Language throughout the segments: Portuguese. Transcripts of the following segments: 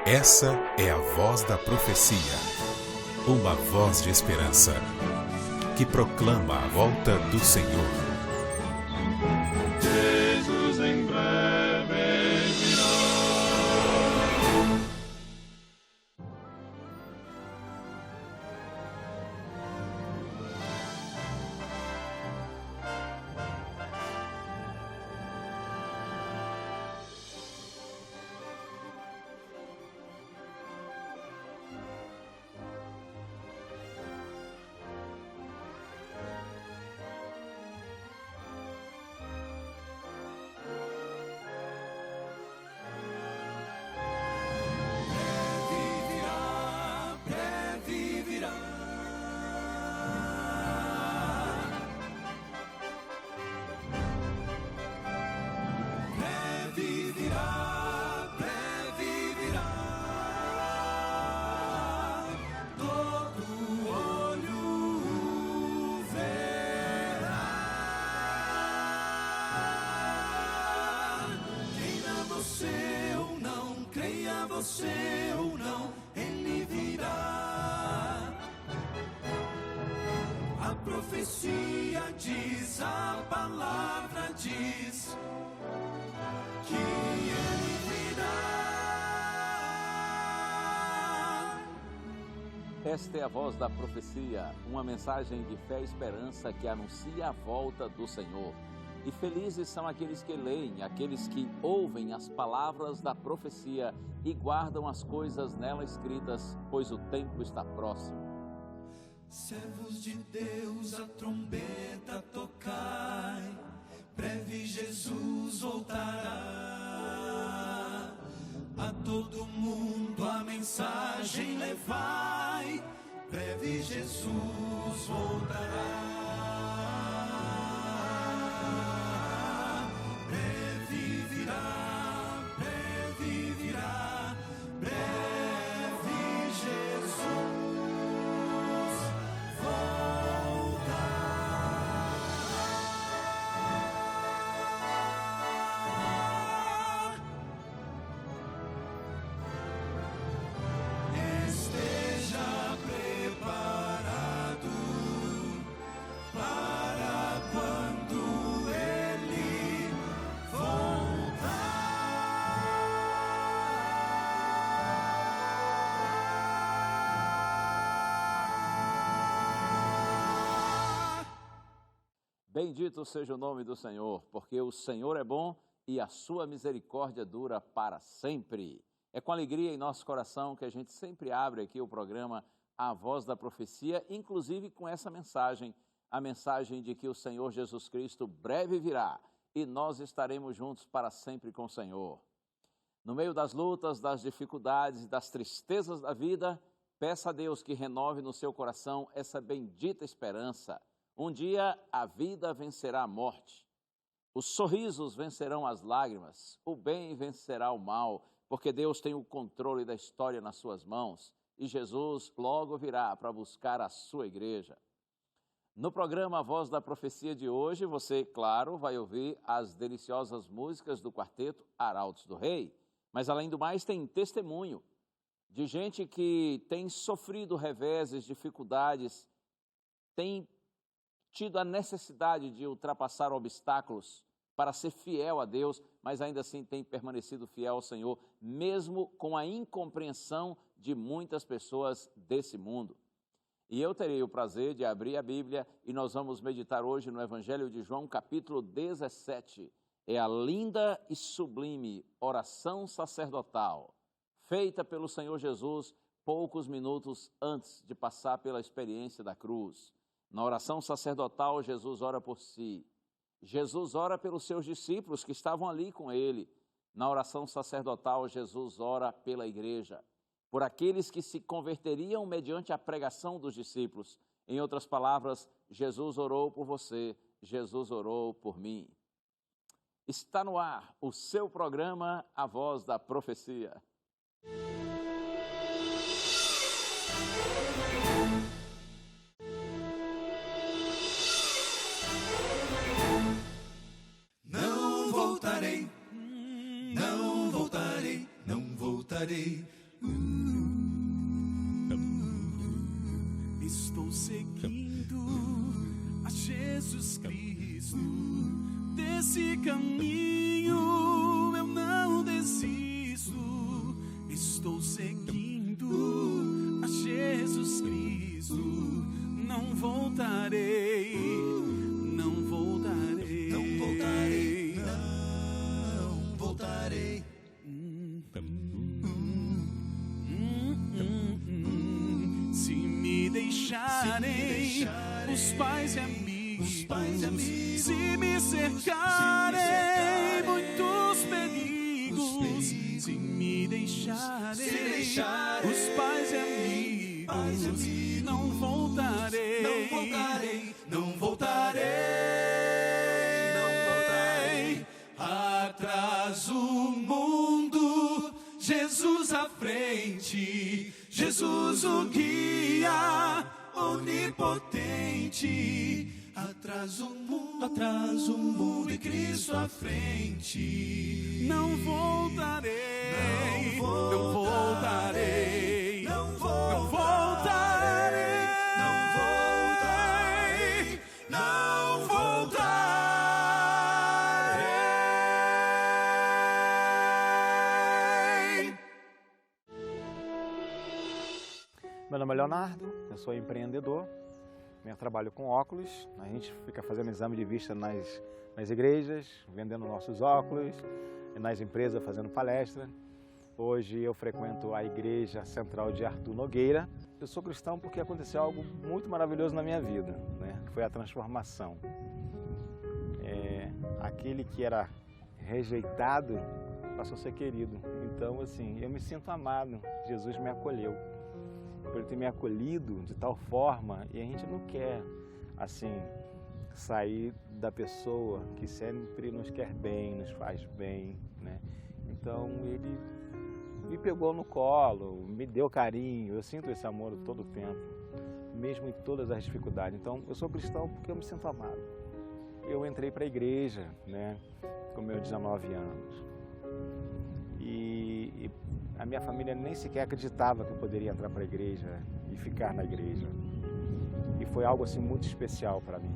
Essa é a voz da profecia, uma voz de esperança, que proclama a volta do Senhor. Jesus em breve virá. Você ou não, ele virá. A profecia diz, a palavra diz que ele virá. Esta é a voz da profecia, uma mensagem de fé e esperança que anuncia a volta do Senhor. E felizes são aqueles que leem, aqueles que ouvem as palavras da profecia e guardam as coisas nela escritas, pois o tempo está próximo. Servos de Deus, a trombeta tocai, breve Jesus voltará. A todo mundo a mensagem levai, breve Jesus voltará. Bendito seja o nome do Senhor, porque o Senhor é bom e a sua misericórdia dura para sempre. É com alegria em nosso coração que a gente sempre abre aqui o programa A Voz da Profecia, inclusive com essa mensagem, a mensagem de que o Senhor Jesus Cristo breve virá e nós estaremos juntos para sempre com o Senhor. No meio das lutas, das dificuldades e das tristezas da vida, peça a Deus que renove no seu coração essa bendita esperança. Um dia a vida vencerá a morte, os sorrisos vencerão as lágrimas, o bem vencerá o mal, porque Deus tem o controle da história nas suas mãos e Jesus logo virá para buscar a sua igreja. No programa A Voz da Profecia de hoje, você, claro, vai ouvir as deliciosas músicas do quarteto Arautos do Rei, mas além do mais tem testemunho de gente que tem sofrido reveses, dificuldades, tem tido a necessidade de ultrapassar obstáculos para ser fiel a Deus, mas ainda assim tem permanecido fiel ao Senhor, mesmo com a incompreensão de muitas pessoas desse mundo. E eu terei o prazer de abrir a Bíblia e nós vamos meditar hoje no Evangelho de João, capítulo 17. É a linda e sublime oração sacerdotal, feita pelo Senhor Jesus poucos minutos antes de passar pela experiência da cruz. Na oração sacerdotal, Jesus ora por si. Jesus ora pelos seus discípulos que estavam ali com ele. Na oração sacerdotal, Jesus ora pela igreja, por aqueles que se converteriam mediante a pregação dos discípulos. Em outras palavras, Jesus orou por você, Jesus orou por mim. Está no ar o seu programa A Voz da Profecia. Não voltarei. Estou seguindo a Jesus Cristo. Desse caminho eu não desisto. Estou seguindo a Jesus Cristo. Não voltarei, não voltarei, não voltarei, não voltarei. Se me deixarem os pais e amigos, se me cercarem muitos perigos, se me deixarem os pais e amigos, não voltarei, não voltarei, não voltarei, não voltarei. Atrás o mundo, Jesus à frente, Jesus o guia onipotente. Atrás o mundo e Cristo à frente. Não voltarei, não voltarei, não voltarei, não voltarei, não voltarei. Meu nome é Leonardo, eu sou empreendedor, eu trabalho com óculos, a gente fica fazendo exame de vista nas igrejas, vendendo nossos óculos, nas empresas fazendo palestra. Hoje eu frequento a Igreja Central de Arthur Nogueira. Eu sou cristão porque aconteceu algo muito maravilhoso na minha vida, que foi a transformação. Aquele que era rejeitado passou a ser querido. Então, assim, eu me sinto amado, Jesus me acolheu. Por ele ter me acolhido de tal forma, e a gente não quer, assim, sair da pessoa que sempre nos quer bem, nos faz bem, né? Então, ele me pegou no colo, me deu carinho, eu sinto esse amor todo o tempo, mesmo em todas as dificuldades. Então, eu sou cristão porque eu me sinto amado. Eu entrei para a igreja, com meus 19 anos, e a minha família nem sequer acreditava que eu poderia entrar para a igreja e ficar na igreja. E foi algo assim muito especial para mim.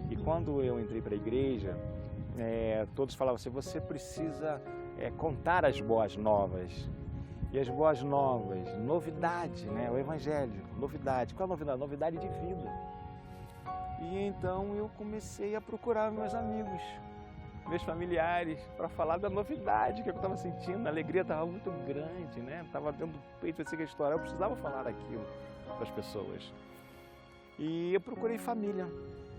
E quando eu entrei para a igreja, todos falavam assim, você precisa contar as boas novas. E as boas novas, novidade, o evangelho, novidade. Qual a novidade? Novidade de vida. E então eu comecei a procurar meus amigos, meus familiares, para falar da novidade que eu estava sentindo. A alegria estava muito grande, Estava dentro do peito, parecia que a história, eu precisava falar aquilo para as pessoas. E eu procurei família.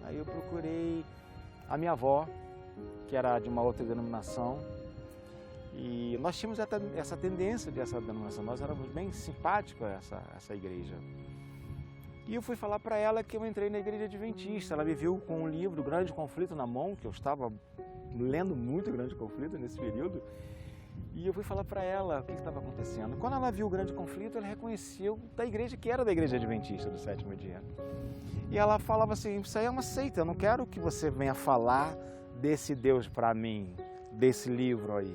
Aí eu procurei a minha avó, que era de uma outra denominação. E nós tínhamos essa tendência dessa denominação, nós éramos bem simpáticos a essa igreja. E eu fui falar para ela que eu entrei na igreja adventista. Ela me viu com um livro, Grande Conflito, na mão, que eu estava lendo muito Grande Conflito nesse período. E eu fui falar para ela o que estava acontecendo. Quando ela viu o Grande Conflito, ela reconheceu da igreja que era da igreja adventista do sétimo dia. E ela falava assim, isso aí é uma seita, eu não quero que você venha falar desse Deus para mim, desse livro aí.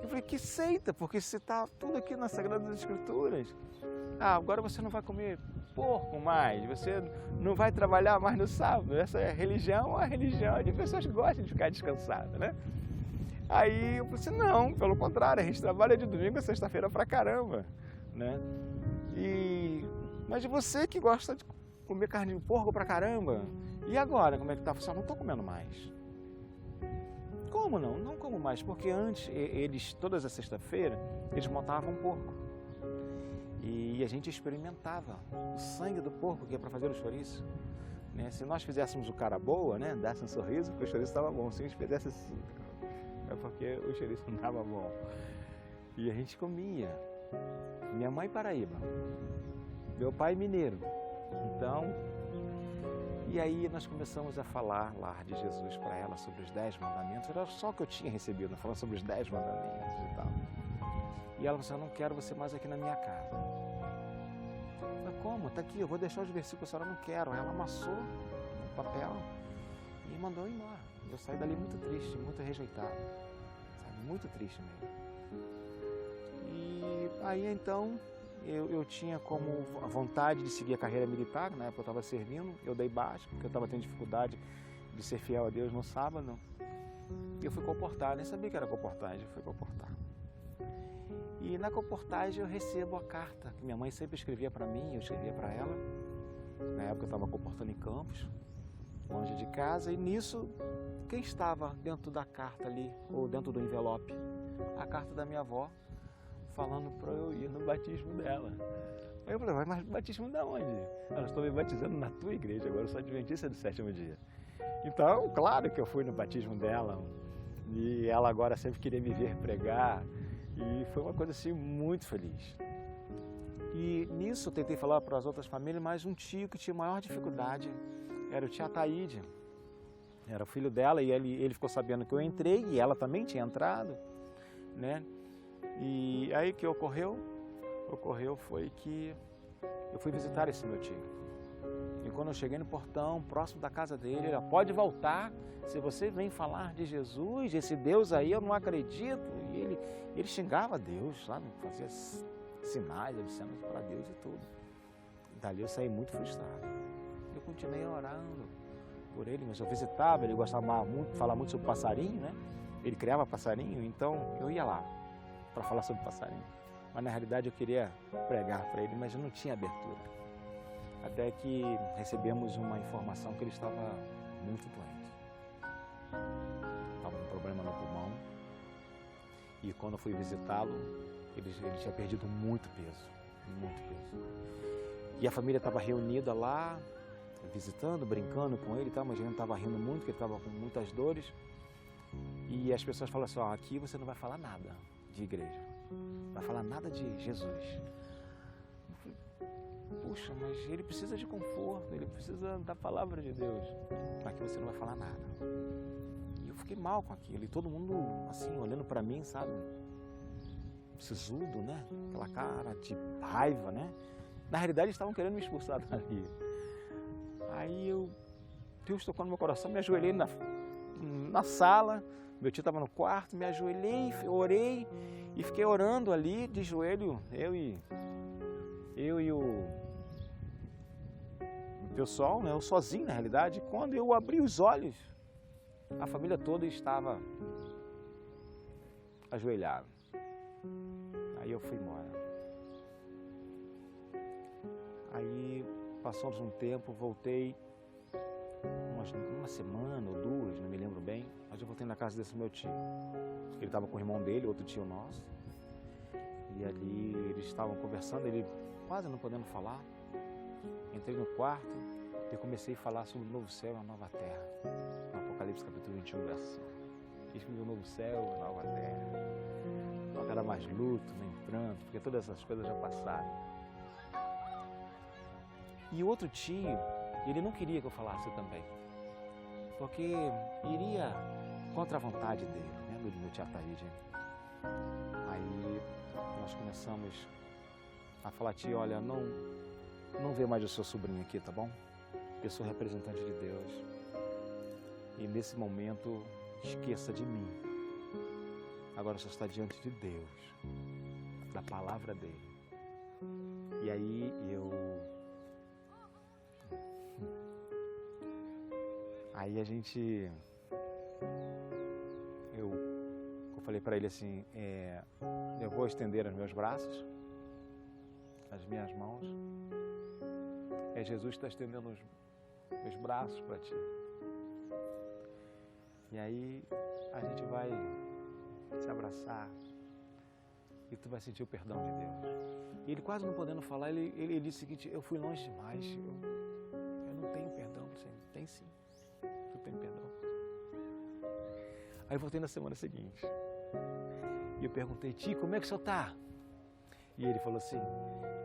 Eu falei, que seita? Porque você está tudo aqui nas Sagradas Escrituras. Agora você não vai comer porco mais, você não vai trabalhar mais no sábado. Essa religião é a religião de pessoas que gostam de ficar descansadas, Aí eu falei assim, não, pelo contrário, a gente trabalha de domingo a sexta-feira pra caramba, Mas você que gosta de comer carne de porco pra caramba, e agora, como é que tá? Eu falei assim, não estou comendo mais. Como não? Não como mais, porque antes, eles, todas as sexta-feira, eles montavam porco. E a gente experimentava o sangue do porco, que é para fazer o chouriço. Se nós fizéssemos o cara boa, desse um sorriso, porque o chouriço estava bom. Se a gente fizesse assim, é porque o chouriço não estava bom. E a gente comia. Minha mãe paraíba, meu pai mineiro. Então, e aí nós começamos a falar lá de Jesus para ela sobre os 10 mandamentos. Era só o que eu tinha recebido, falando sobre os 10 mandamentos e tal. E ela falou assim, eu não quero você mais aqui na minha casa. Eu falei, como? Tá aqui, eu vou deixar os versículos, a senhora não quero. Ela amassou no papel e mandou eu embora. Eu saí dali muito triste, muito rejeitado, sabe? Muito triste mesmo. E aí então eu tinha como a vontade de seguir a carreira militar, na época eu estava servindo, eu dei baixa, porque eu estava tendo dificuldade de ser fiel a Deus no sábado. E eu fui colportar, nem sabia que era colportagem, eu fui colportar. E na colportagem eu recebo a carta que minha mãe sempre escrevia para mim, eu escrevia para ela. Na época eu estava colportando em Campos, longe de casa, e nisso, quem estava dentro da carta ali, ou dentro do envelope? A carta da minha avó, falando para eu ir no batismo dela. Aí eu falei, mas batismo de onde? Ela, estou me batizando na tua igreja, agora eu sou adventista do 7º dia. Então, claro que eu fui no batismo dela, e ela agora sempre queria me ver pregar, e foi uma coisa assim muito feliz. E nisso eu tentei falar para as outras famílias, mas um tio que tinha maior dificuldade era o tio Ataíde. Era o filho dela e ele ficou sabendo que eu entrei e ela também tinha entrado, né? E aí o que ocorreu? Ocorreu foi que eu fui visitar esse meu tio. E quando eu cheguei no portão, próximo da casa dele, ele falou, pode voltar, se você vem falar de Jesus, esse Deus aí, eu não acredito. E ele xingava Deus, sabe? Fazia sinais, obscenos para Deus e tudo. Dali eu saí muito frustrado. Eu continuei orando por ele, mas eu visitava, ele gostava muito, falar muito sobre passarinho, né? Ele criava passarinho, então eu ia lá para falar sobre passarinho. Mas na realidade eu queria pregar para ele, mas eu não tinha abertura. Até que recebemos uma informação que ele estava muito doente. Estava com um problema no pulmão. E quando eu fui visitá-lo, ele tinha perdido muito peso, muito peso. E a família estava reunida lá, visitando, brincando com ele, mas a gente estava rindo muito, porque ele estava com muitas dores. E as pessoas falaram assim, aqui você não vai falar nada de igreja, não vai falar nada de Jesus. Eu falei, puxa, mas ele precisa de conforto, ele precisa da palavra de Deus. Aqui você não vai falar nada. E eu fiquei mal com aquilo, e todo mundo assim, olhando para mim, sabe? Sisudo, né? Aquela cara de raiva, né? Na realidade, eles estavam querendo me expulsar dali. Aí Deus tocou no meu coração, me ajoelhei na sala, meu tio estava no quarto, me ajoelhei, orei e fiquei orando ali de joelho, eu e o pessoal, né? Eu sozinho na realidade. Quando eu abri os olhos, a família toda estava ajoelhada. Aí eu fui embora. Aí passou um tempo, voltei, uma semana ou duas, não me lembro bem, mas eu voltei na casa desse meu tio. Ele estava com o irmão dele, outro tio nosso, e ali eles estavam conversando, ele quase não podendo falar. Entrei no quarto e comecei a falar sobre o novo céu e a nova terra. No Apocalipse capítulo 21, verso 5. Eis que o novo céu e a nova terra. Não haverá mais luto, nem pranto, porque todas essas coisas já passaram. E o outro tio, ele não queria que eu falasse também, porque iria contra a vontade dele, né, do meu tio Ataíde. Aí nós começamos a falar, tio, olha, não vê mais o seu sobrinho aqui, tá bom? Eu sou representante de Deus. E nesse momento, esqueça de mim. Agora só está diante de Deus, da palavra dele. E aí eu falei para ele assim, eu vou estender os meus braços, as minhas mãos. Jesus está estendendo os meus braços para ti. E aí a gente vai se abraçar e tu vai sentir o perdão de Deus. E ele quase não podendo falar, ele disse o seguinte, eu fui longe demais, eu não tenho perdão. Eu disse, tem sim, tu tem perdão. Aí eu voltei na semana seguinte e eu perguntei, tio, como é que o senhor está? E ele falou assim,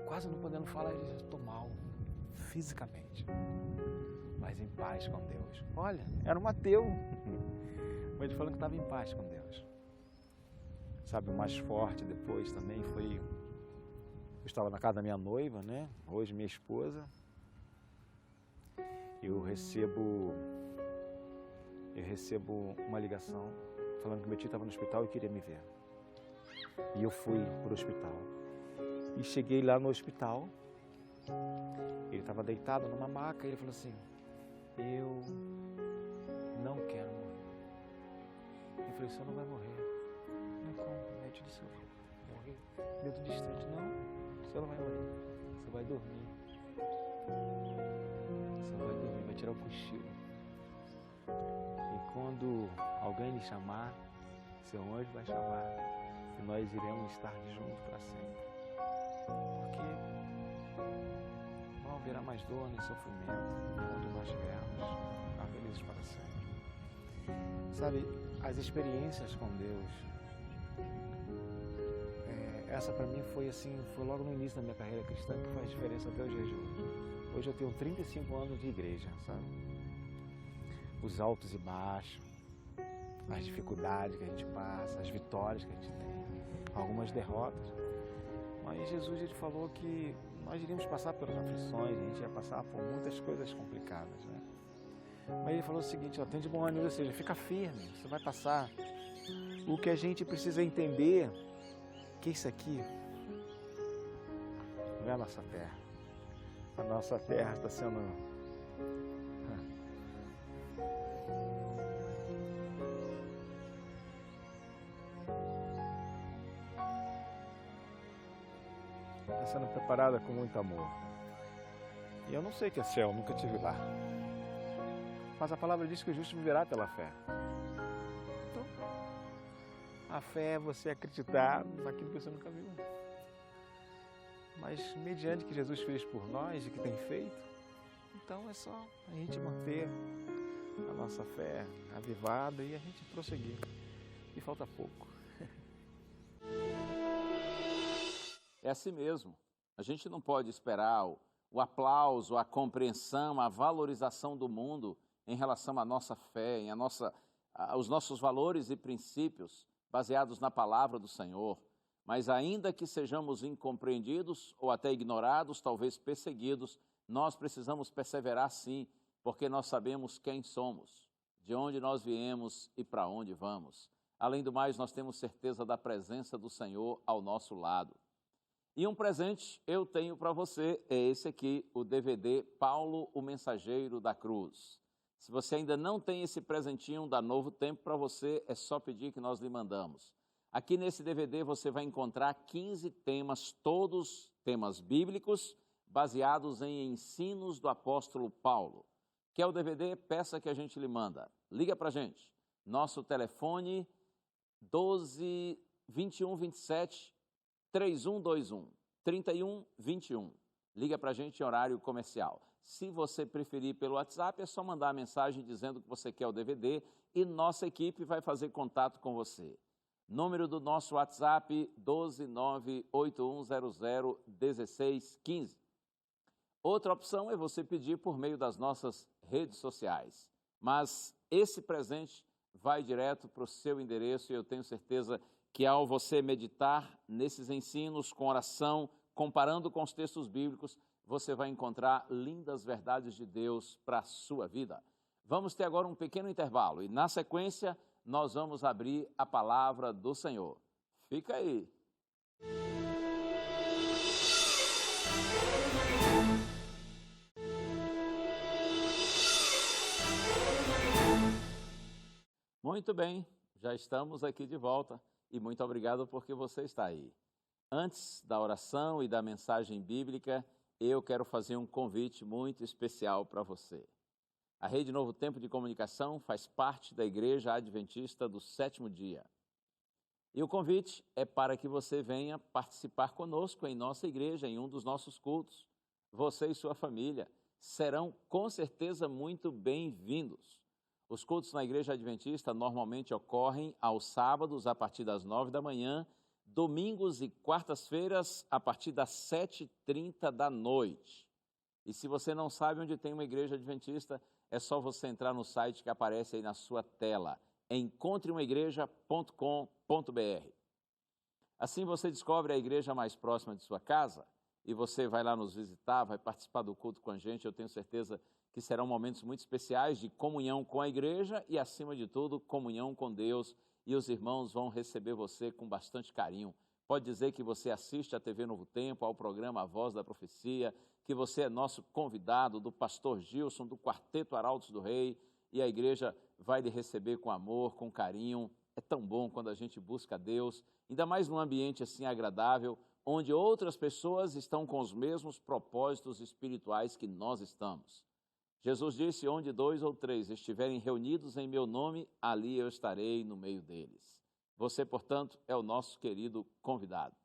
quase não podendo falar, ele disse, estou mal, fisicamente, mas em paz com Deus. Olha, era um ateu, mas ele falando que estava em paz com Deus. Sabe, o mais forte depois também foi, eu estava na casa da minha noiva, né? Hoje minha esposa, eu recebo uma ligação falando que meu tio estava no hospital e queria me ver. E eu fui para o hospital. E cheguei lá no hospital, ele estava deitado numa maca e ele falou assim, eu não quero morrer. Eu falei, o senhor não vai morrer. Não, como? O médico disse, eu vou morrer dentro de instante. Não, o senhor não vai morrer. Você vai dormir. Você vai dormir, vai tirar o cochilo. E quando alguém lhe chamar, seu anjo vai chamar e nós iremos estar juntos para sempre. Porque não haverá mais dor nem sofrimento quando nós estivermos felizes para sempre. Sabe, as experiências com Deus, essa para mim foi assim, foi logo no início da minha carreira cristã que faz diferença até os dias de hoje. Hoje eu tenho 35 anos de igreja, sabe? Os altos e baixos, as dificuldades que a gente passa, as vitórias que a gente tem, algumas derrotas. Mas Jesus, ele falou que nós iríamos passar pelas aflições, a gente ia passar por muitas coisas complicadas, né? Mas ele falou o seguinte, ó, tem de bom ânimo, ou seja, fica firme, você vai passar. O que a gente precisa entender, que isso aqui não é a nossa terra. A nossa terra está sendo... está sendo preparada com muito amor. E eu não sei o que é céu, nunca estive lá. Mas a palavra diz que o justo viverá pela fé. Então, a fé é você acreditar naquilo que você nunca viu. Mas mediante que Jesus fez por nós e que tem feito, então é só a gente manter a nossa fé avivada e a gente prosseguir. E falta pouco. É assim mesmo. A gente não pode esperar o aplauso, a compreensão, a valorização do mundo em relação à nossa fé, aos nossos valores e princípios baseados na palavra do Senhor. Mas ainda que sejamos incompreendidos ou até ignorados, talvez perseguidos, nós precisamos perseverar sim, porque nós sabemos quem somos, de onde nós viemos e para onde vamos. Além do mais, nós temos certeza da presença do Senhor ao nosso lado. E um presente eu tenho para você, é esse aqui, o DVD Paulo, o Mensageiro da Cruz. Se você ainda não tem esse presentinho da Novo Tempo para você, é só pedir que nós lhe mandamos. Aqui nesse DVD você vai encontrar 15 temas, todos temas bíblicos, baseados em ensinos do apóstolo Paulo. Quer o DVD? Peça que a gente lhe manda. Liga para a gente. Nosso telefone 12 21 27 3121 3121. Liga para a gente em horário comercial. Se você preferir pelo WhatsApp, é só mandar a mensagem dizendo que você quer o DVD e nossa equipe vai fazer contato com você. Número do nosso WhatsApp, 12981001615. Outra opção é você pedir por meio das nossas redes sociais. Mas esse presente vai direto para o seu endereço e eu tenho certeza que ao você meditar nesses ensinos com oração, comparando com os textos bíblicos, você vai encontrar lindas verdades de Deus para a sua vida. Vamos ter agora um pequeno intervalo e, na sequência, nós vamos abrir a palavra do Senhor. Fica aí. Muito bem, já estamos aqui de volta e muito obrigado porque você está aí. Antes da oração e da mensagem bíblica, eu quero fazer um convite muito especial para você. A Rede Novo Tempo de Comunicação faz parte da Igreja Adventista do Sétimo Dia. E o convite é para que você venha participar conosco em nossa igreja, em um dos nossos cultos. Você e sua família serão com certeza muito bem-vindos. Os cultos na Igreja Adventista normalmente ocorrem aos sábados a partir das 9 da manhã, domingos e quartas-feiras a partir das 7h30 da noite. E se você não sabe onde tem uma igreja adventista, é só você entrar no site que aparece aí na sua tela, encontreumaigreja.com.br. Assim você descobre a igreja mais próxima de sua casa e você vai lá nos visitar, vai participar do culto com a gente. Eu tenho certeza que serão momentos muito especiais de comunhão com a igreja e, acima de tudo, comunhão com Deus e os irmãos vão receber você com bastante carinho. Pode dizer que você assiste à TV Novo Tempo, ao programa A Voz da Profecia, que você é nosso convidado do pastor Gilson, do Quarteto Arautos do Rei, e a igreja vai lhe receber com amor, com carinho. É tão bom quando a gente busca Deus, ainda mais num ambiente assim agradável, onde outras pessoas estão com os mesmos propósitos espirituais que nós estamos. Jesus disse, onde 2 ou 3 estiverem reunidos em meu nome, ali eu estarei no meio deles. Você, portanto, é o nosso querido convidado.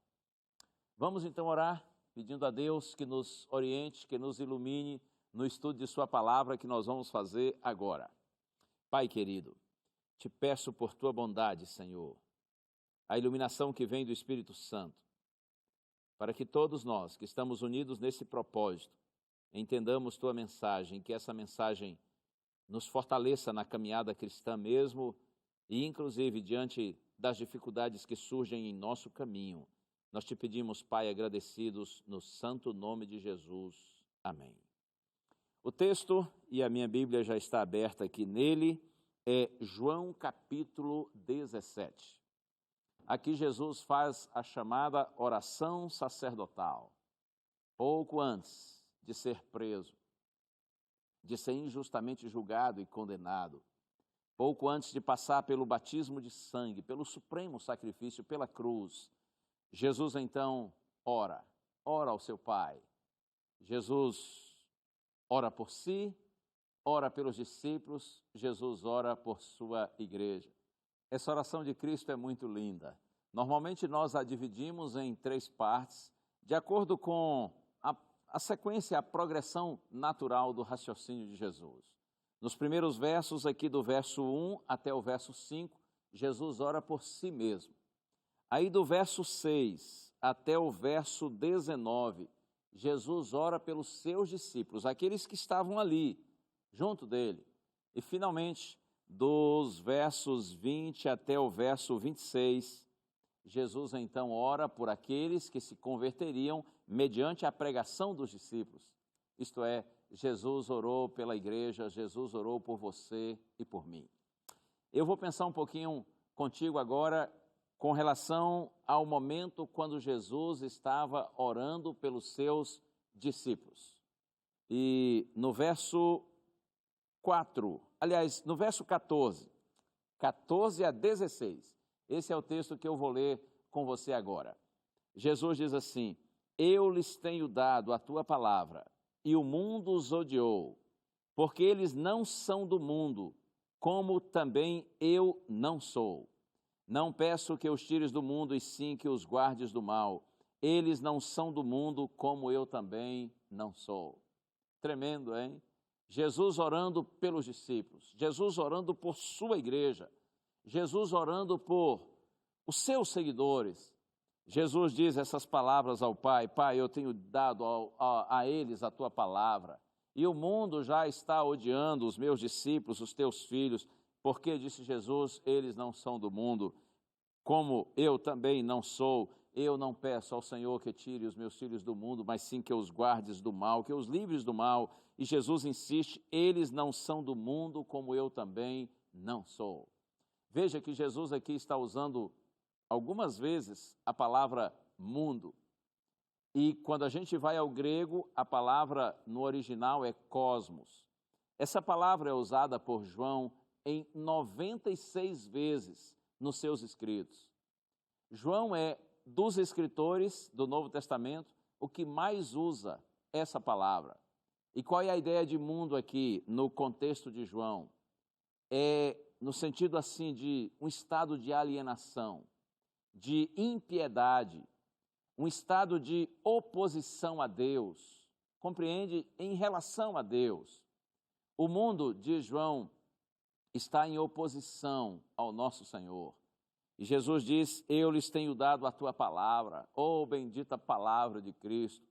Vamos então orar, pedindo a Deus que nos oriente, que nos ilumine no estudo de sua palavra que nós vamos fazer agora. Pai querido, te peço por tua bondade, Senhor, a iluminação que vem do Espírito Santo, para que todos nós que estamos unidos nesse propósito, entendamos tua mensagem, que essa mensagem nos fortaleça na caminhada cristã mesmo e inclusive diante das dificuldades que surgem em nosso caminho. Nós te pedimos, Pai, agradecidos no santo nome de Jesus. Amém. O texto, e a minha Bíblia já está aberta aqui nele, é João capítulo 17. Aqui Jesus faz a chamada oração sacerdotal. Pouco antes de ser preso, de ser injustamente julgado e condenado, pouco antes de passar pelo batismo de sangue, pelo supremo sacrifício, pela cruz, Jesus então ora ao seu Pai. Jesus ora por si, ora pelos discípulos, Jesus ora por sua igreja. Essa oração de Cristo é muito linda. Normalmente nós a dividimos em 3 partes, de acordo com a sequência, a progressão natural do raciocínio de Jesus. Nos primeiros versos, aqui do verso 1 até o verso 5, Jesus ora por si mesmo. Aí do verso 6 até o verso 19, Jesus ora pelos seus discípulos, aqueles que estavam ali, junto dele. E finalmente, dos versos 20 até o verso 26, Jesus então ora por aqueles que se converteriam mediante a pregação dos discípulos. Isto é, Jesus orou pela igreja, Jesus orou por você e por mim. Eu vou pensar um pouquinho contigo agora com relação ao momento quando Jesus estava orando pelos seus discípulos. E no verso 4, aliás, no verso 14 a 16, esse é o texto que eu vou ler com você agora. Jesus diz assim, eu lhes tenho dado a tua palavra, e o mundo os odiou, porque eles não são do mundo, como também eu não sou. Não peço que os tires do mundo, e sim que os guardes do mal. Eles não são do mundo, como eu também não sou. Tremendo, hein? Jesus orando pelos discípulos, Jesus orando por sua igreja, Jesus orando por os seus seguidores. Jesus diz essas palavras ao Pai, Pai, eu tenho dado a eles a tua palavra, e o mundo já está odiando os meus discípulos, os teus filhos, porque, disse Jesus, eles não são do mundo, como eu também não sou. Eu não peço ao Senhor que tire os meus filhos do mundo, mas sim que os guardes do mal, que os livres do mal. E Jesus insiste, eles não são do mundo, como eu também não sou. Veja que Jesus aqui está usando algumas vezes a palavra mundo. E quando a gente vai ao grego, a palavra no original é cosmos. Essa palavra é usada por João em 96 vezes nos seus escritos. João é, dos escritores do Novo Testamento, o que mais usa essa palavra. E qual é a ideia de mundo aqui, no contexto de João? É no sentido assim de um estado de alienação, de impiedade, um estado de oposição a Deus, compreende? Em relação a Deus. O mundo, diz João, está em oposição ao nosso Senhor. E Jesus diz, eu lhes tenho dado a tua palavra, oh bendita palavra de Cristo.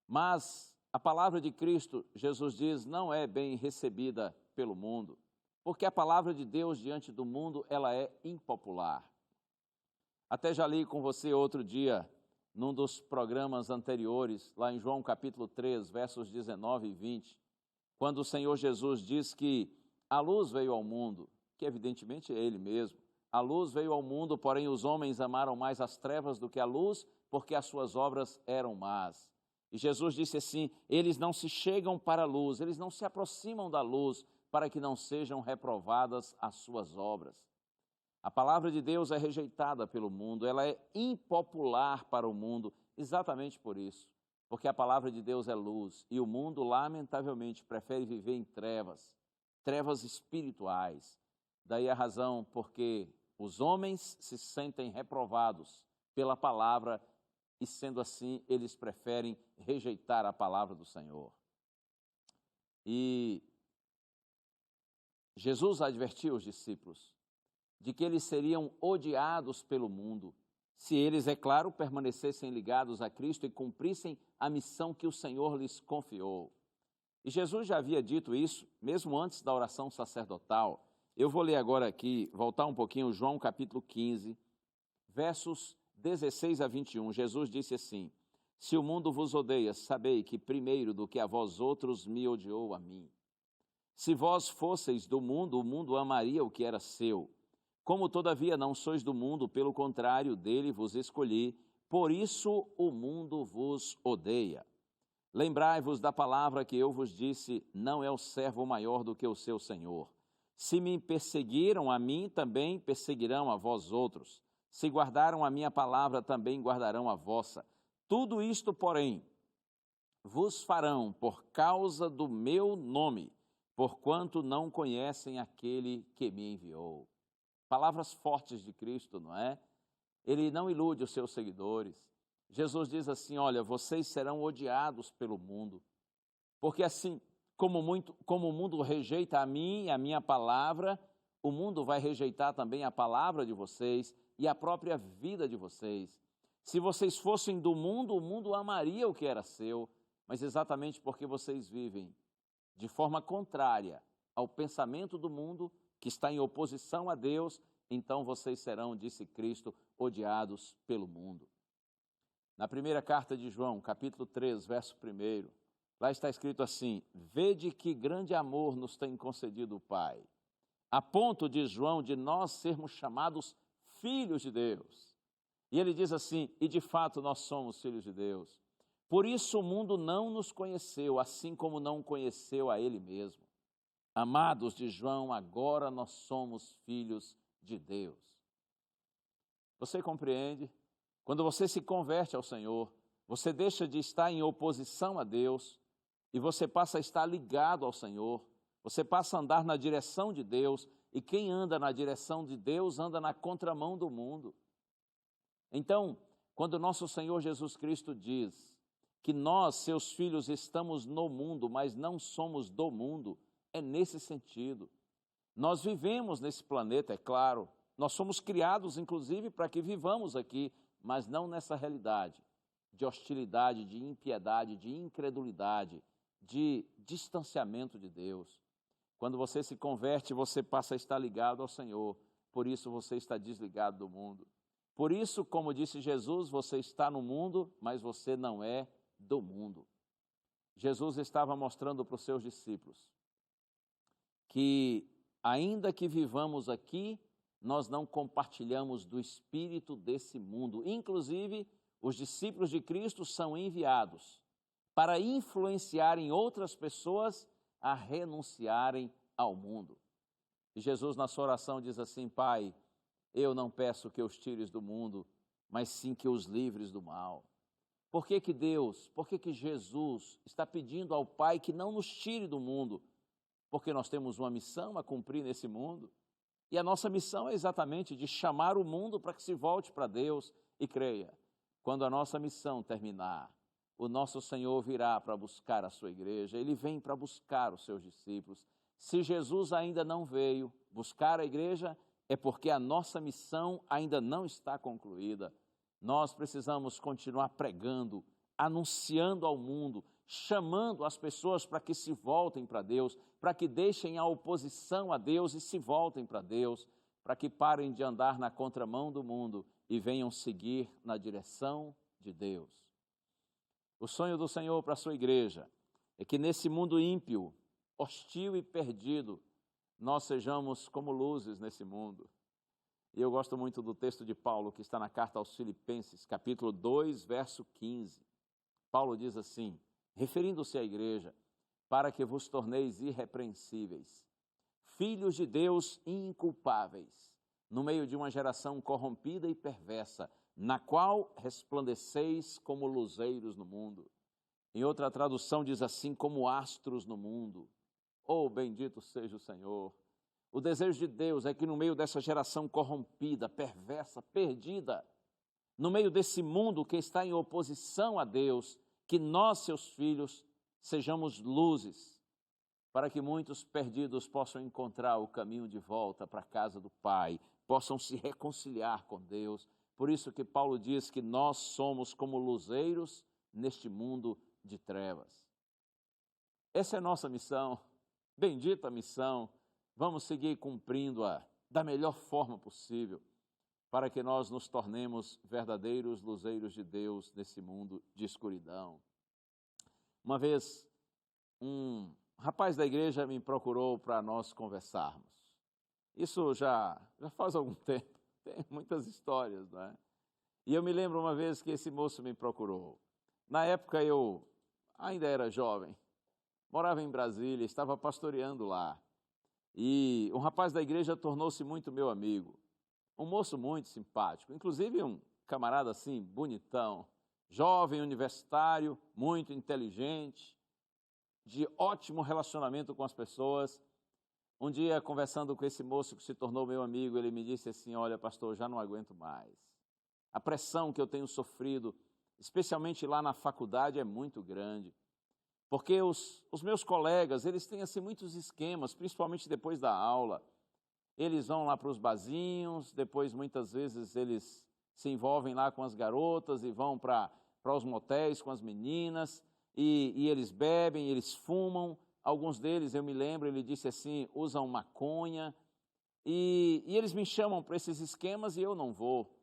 Mas a palavra de Cristo, Jesus diz, não é bem recebida pelo mundo, porque a palavra de Deus diante do mundo, ela é impopular. Até já li com você outro dia, num dos programas anteriores, lá em João capítulo 3, versos 19 e 20, quando o Senhor Jesus diz que a luz veio ao mundo, que evidentemente é Ele mesmo, A luz veio ao mundo, porém os homens amaram mais as trevas do que a luz, porque as suas obras eram más. E Jesus disse assim: eles não se chegam para a luz, eles não se aproximam da luz, para que não sejam reprovadas as suas obras. A palavra de Deus é rejeitada pelo mundo, ela é impopular para o mundo, exatamente por isso, porque a palavra de Deus é luz, e o mundo, lamentavelmente, prefere viver em trevas, trevas espirituais. Daí a razão porque os homens se sentem reprovados pela palavra e, sendo assim, eles preferem rejeitar a palavra do Senhor. E Jesus advertiu os discípulos de que eles seriam odiados pelo mundo se eles, é claro, permanecessem ligados a Cristo e cumprissem a missão que o Senhor lhes confiou. E Jesus já havia dito isso, mesmo antes da oração sacerdotal. Eu vou ler agora aqui, voltar um pouquinho, João capítulo 15, versos 16 a 21. Jesus disse assim: se o mundo vos odeia, sabei que primeiro do que a vós outros me odiou a mim. Se vós fosseis do mundo, o mundo amaria o que era seu. Como todavia não sois do mundo, pelo contrário, dele vos escolhi, por isso o mundo vos odeia. Lembrai-vos da palavra que eu vos disse: não é o servo maior do que o seu senhor. Se me perseguiram a mim, também perseguirão a vós outros. Se guardaram a minha palavra, também guardarão a vossa. Tudo isto, porém, vos farão por causa do meu nome, porquanto não conhecem aquele que me enviou. Palavras fortes de Cristo, não é? Ele não ilude os seus seguidores. Jesus diz assim: olha, vocês serão odiados pelo mundo, porque assim como o mundo rejeita a mim e a minha palavra, o mundo vai rejeitar também a palavra de vocês e a própria vida de vocês. Se vocês fossem do mundo, o mundo amaria o que era seu, mas exatamente porque vocês vivem de forma contrária ao pensamento do mundo, que está em oposição a Deus, então vocês serão, disse Cristo, odiados pelo mundo. Na primeira carta de João, capítulo 3, verso 1, lá está escrito assim: vede que grande amor nos tem concedido o Pai, a ponto, diz João, de nós sermos chamados filhos de Deus. E ele diz assim: e de fato nós somos filhos de Deus. Por isso o mundo não nos conheceu, assim como não conheceu a Ele mesmo. Amados de João, agora nós somos filhos de Deus. Você compreende? Quando você se converte ao Senhor, você deixa de estar em oposição a Deus e você passa a estar ligado ao Senhor. Você passa a andar na direção de Deus, e quem anda na direção de Deus anda na contramão do mundo. Então, quando nosso Senhor Jesus Cristo diz que nós, seus filhos, estamos no mundo, mas não somos do mundo, é nesse sentido. Nós vivemos nesse planeta, é claro, nós somos criados, inclusive, para que vivamos aqui, mas não nessa realidade de hostilidade, de impiedade, de incredulidade, de distanciamento de Deus. Quando você se converte, você passa a estar ligado ao Senhor, por isso você está desligado do mundo. Por isso, como disse Jesus, você está no mundo, mas você não é do mundo. Jesus estava mostrando para os seus discípulos que, ainda que vivamos aqui, nós não compartilhamos do espírito desse mundo. Inclusive, os discípulos de Cristo são enviados para influenciarem outras pessoas a renunciarem ao mundo. E Jesus, na sua oração, diz assim: Pai, eu não peço que os tires do mundo, mas sim que os livres do mal. Por que que Jesus está pedindo ao Pai que não nos tire do mundo? Porque nós temos uma missão a cumprir nesse mundo. E a nossa missão é exatamente de chamar o mundo para que se volte para Deus. E creia, quando a nossa missão terminar, o nosso Senhor virá para buscar a sua igreja, Ele vem para buscar os seus discípulos. Se Jesus ainda não veio buscar a igreja, é porque a nossa missão ainda não está concluída. Nós precisamos continuar pregando, anunciando ao mundo, chamando as pessoas para que se voltem para Deus, para que deixem a oposição a Deus e se voltem para Deus, para que parem de andar na contramão do mundo e venham seguir na direção de Deus. O sonho do Senhor para a sua igreja é que nesse mundo ímpio, hostil e perdido, nós sejamos como luzes nesse mundo. E eu gosto muito do texto de Paulo, que está na carta aos Filipenses, capítulo 2, verso 15. Paulo diz assim, referindo-se à igreja, para que vos torneis irrepreensíveis, filhos de Deus inculpáveis, no meio de uma geração corrompida e perversa, na qual resplandeceis como luzeiros no mundo. Em outra tradução diz assim, como astros no mundo. Oh, bendito seja o Senhor! O desejo de Deus é que no meio dessa geração corrompida, perversa, perdida, no meio desse mundo que está em oposição a Deus, que nós, seus filhos, sejamos luzes, para que muitos perdidos possam encontrar o caminho de volta para a casa do Pai, possam se reconciliar com Deus. Por isso que Paulo diz que nós somos como luzeiros neste mundo de trevas. Essa é a nossa missão, bendita missão. Vamos seguir cumprindo-a da melhor forma possível, para que nós nos tornemos verdadeiros luzeiros de Deus nesse mundo de escuridão. Uma vez, um rapaz da igreja me procurou para nós conversarmos. Isso já faz algum tempo, tem muitas histórias, não é? E eu me lembro uma vez que esse moço me procurou. Na época eu ainda era jovem, morava em Brasília, estava pastoreando lá. E um rapaz da igreja tornou-se muito meu amigo, um moço muito simpático, inclusive um camarada assim, bonitão, jovem, universitário, muito inteligente, de ótimo relacionamento com as pessoas. Um dia, conversando com esse moço que se tornou meu amigo, ele me disse assim, olha pastor, já não aguento mais. A pressão que eu tenho sofrido, especialmente lá na faculdade, é muito grande. Porque os meus colegas, eles têm assim muitos esquemas, principalmente depois da aula. Eles vão lá para os barzinhos, depois muitas vezes eles se envolvem lá com as garotas e vão para os motéis com as meninas, e eles bebem, eles fumam. Alguns deles, eu me lembro, ele disse assim, usam maconha, e eles me chamam para esses esquemas e eu não vou.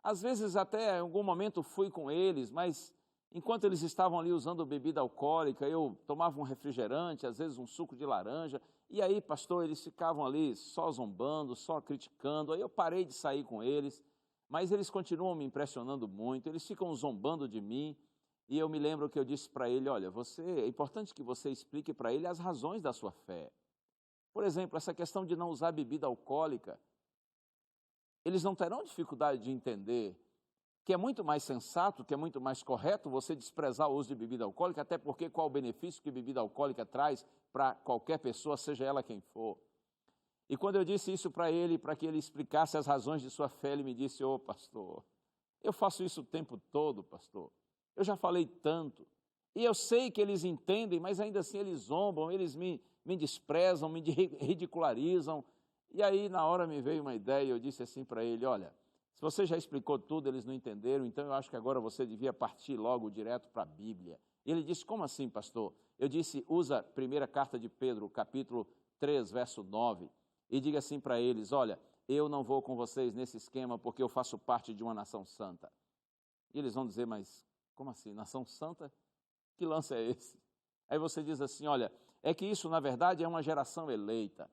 Às vezes até em algum momento fui com eles, mas enquanto eles estavam ali usando bebida alcoólica, eu tomava um refrigerante, às vezes um suco de laranja, e aí, pastor, eles ficavam ali só zombando, só criticando, aí eu parei de sair com eles, mas eles continuam me impressionando muito, eles ficam zombando de mim, e eu me lembro que eu disse para ele, olha, é importante que você explique para ele as razões da sua fé. Por exemplo, essa questão de não usar bebida alcoólica, eles não terão dificuldade de entender que é muito mais sensato, que é muito mais correto você desprezar o uso de bebida alcoólica, até porque qual o benefício que bebida alcoólica traz para qualquer pessoa, seja ela quem for. E quando eu disse isso para ele, para que ele explicasse as razões de sua fé, ele me disse, ô pastor, eu faço isso o tempo todo, pastor, eu já falei tanto, e eu sei que eles entendem, mas ainda assim eles zombam, eles me desprezam, me ridicularizam. E aí na hora me veio uma ideia, eu disse assim para ele, olha, se você já explicou tudo, eles não entenderam, então eu acho que agora você devia partir logo direto para a Bíblia. E ele disse, como assim, pastor? Eu disse, usa a primeira carta de Pedro, capítulo 3, verso 9, e diga assim para eles, olha, eu não vou com vocês nesse esquema porque eu faço parte de uma nação santa. E eles vão dizer, mas como assim, nação santa? Que lance é esse? Aí você diz assim, olha, é que isso na verdade é uma geração eleita.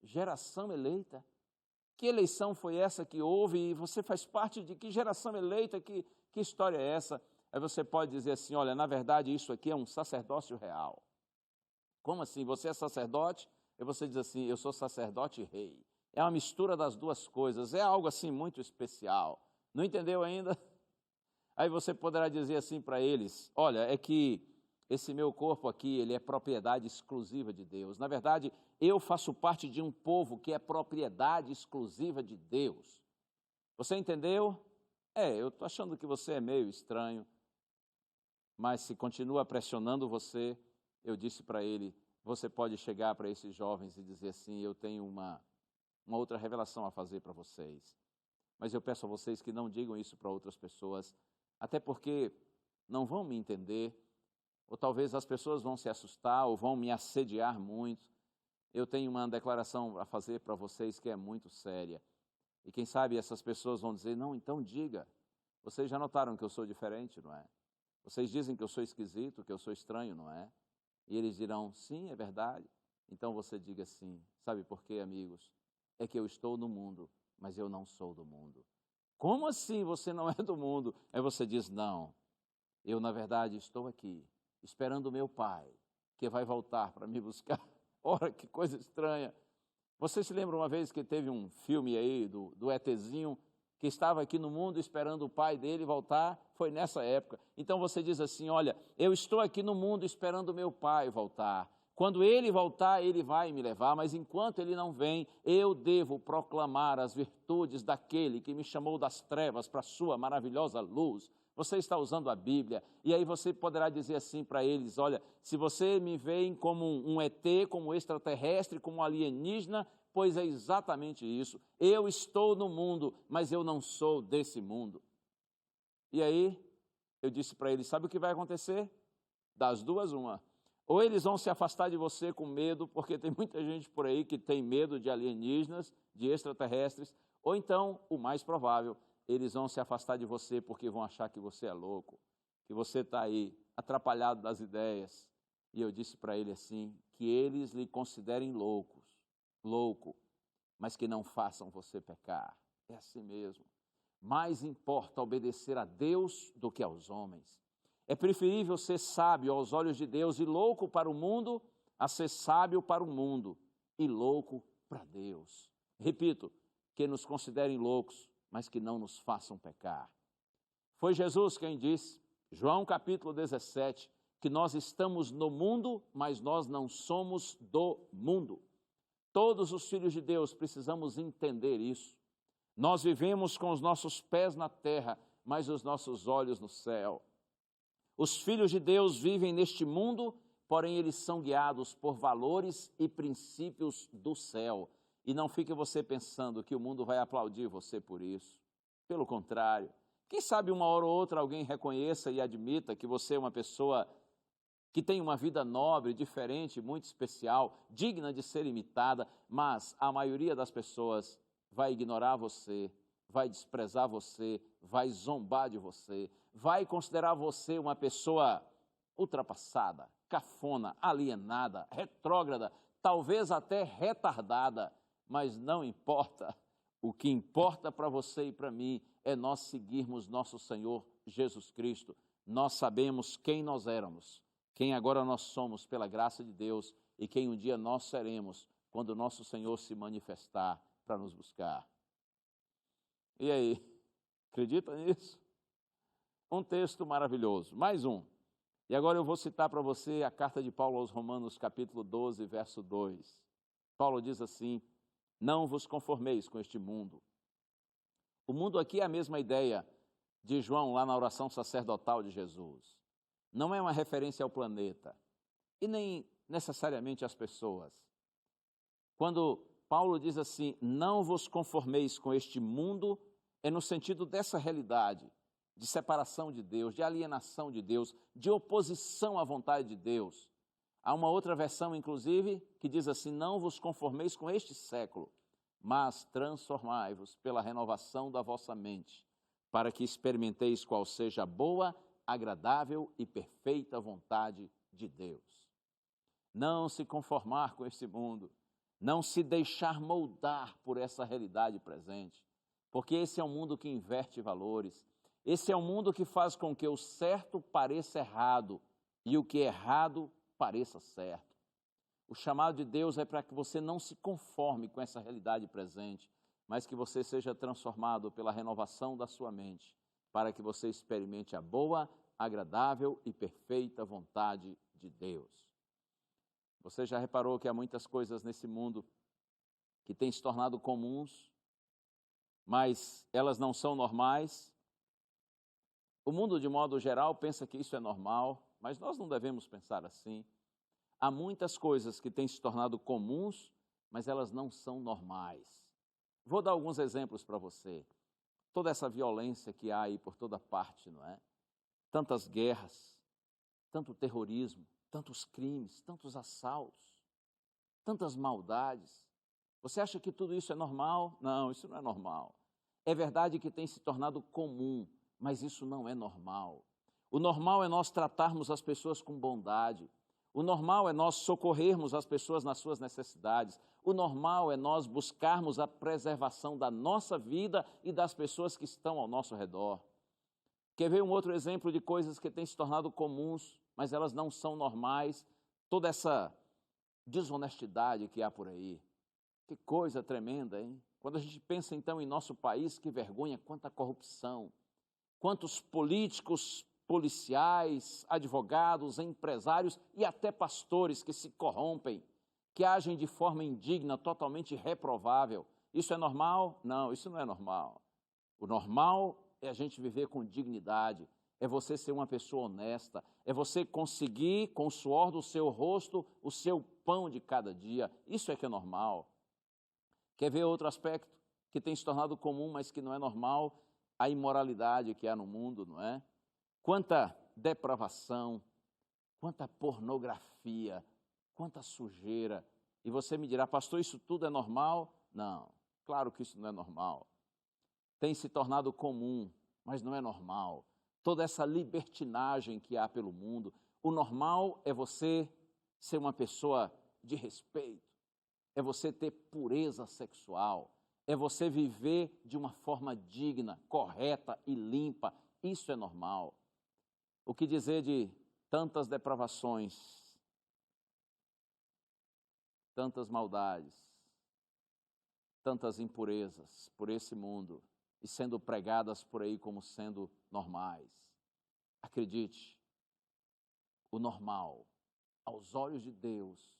Geração eleita? Que eleição foi essa que houve e você faz parte de que geração eleita, que história é essa? Aí você pode dizer assim, olha, na verdade isso aqui é um sacerdócio real. Como assim? Você é sacerdote? E você diz assim, eu sou sacerdote e rei. É uma mistura das duas coisas, é algo assim muito especial. Não entendeu ainda? Aí você poderá dizer assim para eles, olha, é que esse meu corpo aqui, ele é propriedade exclusiva de Deus. Na verdade, eu faço parte de um povo que é propriedade exclusiva de Deus. Você entendeu? Eu estou achando que você é meio estranho, mas se continua pressionando você, eu disse para ele, você pode chegar para esses jovens e dizer assim, eu tenho uma outra revelação a fazer para vocês. Mas eu peço a vocês que não digam isso para outras pessoas, até porque não vão me entender, ou talvez as pessoas vão se assustar ou vão me assediar muito. Eu tenho uma declaração a fazer para vocês que é muito séria. E quem sabe essas pessoas vão dizer, não, então diga. Vocês já notaram que eu sou diferente, não é? Vocês dizem que eu sou esquisito, que eu sou estranho, não é? E eles dirão, sim, é verdade. Então você diga assim, sabe por quê, amigos? É que eu estou no mundo, mas eu não sou do mundo. Como assim você não é do mundo? Aí você diz, não, eu na verdade estou aqui, esperando o meu Pai, que vai voltar para me buscar. Ora, que coisa estranha. Você se lembra uma vez que teve um filme aí do ETzinho, que estava aqui no mundo esperando o pai dele voltar? Foi nessa época. Então você diz assim, olha, eu estou aqui no mundo esperando o meu pai voltar. Quando ele voltar, ele vai me levar, mas enquanto ele não vem, eu devo proclamar as virtudes daquele que me chamou das trevas para a sua maravilhosa luz. Você está usando a Bíblia, e aí você poderá dizer assim para eles, olha, se você me veem como um ET, como um extraterrestre, como um alienígena, pois é exatamente isso. Eu estou no mundo, mas eu não sou desse mundo. E aí, eu disse para eles, sabe o que vai acontecer? Das duas, uma. Ou eles vão se afastar de você com medo, porque tem muita gente por aí que tem medo de alienígenas, de extraterrestres, ou então, o mais provável, eles vão se afastar de você porque vão achar que você é louco, que você está aí atrapalhado das ideias. E eu disse para ele assim, que eles lhe considerem louco, mas que não façam você pecar. É assim mesmo. Mais importa obedecer a Deus do que aos homens. É preferível ser sábio aos olhos de Deus e louco para o mundo, a ser sábio para o mundo e louco para Deus. Repito, que nos considerem loucos, mas que não nos façam pecar. Foi Jesus quem disse, João capítulo 17, que nós estamos no mundo, mas nós não somos do mundo. Todos os filhos de Deus precisamos entender isso. Nós vivemos com os nossos pés na terra, mas os nossos olhos no céu. Os filhos de Deus vivem neste mundo, porém eles são guiados por valores e princípios do céu. E não fique você pensando que o mundo vai aplaudir você por isso. Pelo contrário, quem sabe uma hora ou outra alguém reconheça e admita que você é uma pessoa que tem uma vida nobre, diferente, muito especial, digna de ser imitada, mas a maioria das pessoas vai ignorar você, vai desprezar você, vai zombar de você, vai considerar você uma pessoa ultrapassada, cafona, alienada, retrógrada, talvez até retardada, mas não importa. O que importa para você e para mim é nós seguirmos nosso Senhor Jesus Cristo. Nós sabemos quem nós éramos, quem agora nós somos pela graça de Deus e quem um dia nós seremos quando nosso Senhor se manifestar para nos buscar. E aí, acredita nisso? Um texto maravilhoso, mais um. E agora eu vou citar para você a carta de Paulo aos Romanos, capítulo 12, verso 2. Paulo diz assim, não vos conformeis com este mundo. O mundo aqui é a mesma ideia de João lá na oração sacerdotal de Jesus. Não é uma referência ao planeta e nem necessariamente às pessoas. Quando Paulo diz assim, não vos conformeis com este mundo, é no sentido dessa realidade, de separação de Deus, de alienação de Deus, de oposição à vontade de Deus. Há uma outra versão, inclusive, que diz assim, não vos conformeis com este século, mas transformai-vos pela renovação da vossa mente, para que experimenteis qual seja a boa, agradável e perfeita vontade de Deus. Não se conformar com este mundo, não se deixar moldar por essa realidade presente, porque esse é um mundo que inverte valores, esse é um mundo que faz com que o certo pareça errado e o que é errado pareça certo. O chamado de Deus é para que você não se conforme com essa realidade presente, mas que você seja transformado pela renovação da sua mente, para que você experimente a boa, agradável e perfeita vontade de Deus. Você já reparou que há muitas coisas nesse mundo que têm se tornado comuns, mas elas não são normais? O mundo, de modo geral, pensa que isso é normal, mas nós não devemos pensar assim. Há muitas coisas que têm se tornado comuns, mas elas não são normais. Vou dar alguns exemplos para você. Toda essa violência que há aí por toda parte, não é? Tantas guerras, tanto terrorismo, tantos crimes, tantos assaltos, tantas maldades. Você acha que tudo isso é normal? Não, isso não é normal. É verdade que tem se tornado comum, mas isso não é normal. O normal é nós tratarmos as pessoas com bondade. O normal é nós socorrermos as pessoas nas suas necessidades. O normal é nós buscarmos a preservação da nossa vida e das pessoas que estão ao nosso redor. Quer ver um outro exemplo de coisas que têm se tornado comuns, mas elas não são normais? Toda essa desonestidade que há por aí. Que coisa tremenda, hein? Quando a gente pensa então em nosso país, que vergonha, quanta corrupção, quantos políticos, policiais, advogados, empresários e até pastores que se corrompem, que agem de forma indigna, totalmente reprovável. Isso é normal? Não, isso não é normal. O normal é a gente viver com dignidade, é você ser uma pessoa honesta, é você conseguir, com o suor do seu rosto, o seu pão de cada dia. Isso é que é normal. Quer ver outro aspecto que tem se tornado comum, mas que não é normal? A imoralidade que há no mundo, não é? Quanta depravação, quanta pornografia, quanta sujeira. E você me dirá, pastor, isso tudo é normal? Não, claro que isso não é normal. Tem se tornado comum, mas não é normal. Toda essa libertinagem que há pelo mundo. O normal é você ser uma pessoa de respeito, é você ter pureza sexual, é você viver de uma forma digna, correta e limpa. Isso é normal. O que dizer de tantas depravações, tantas maldades, tantas impurezas por esse mundo e sendo pregadas por aí como sendo normais? Acredite, o normal, aos olhos de Deus,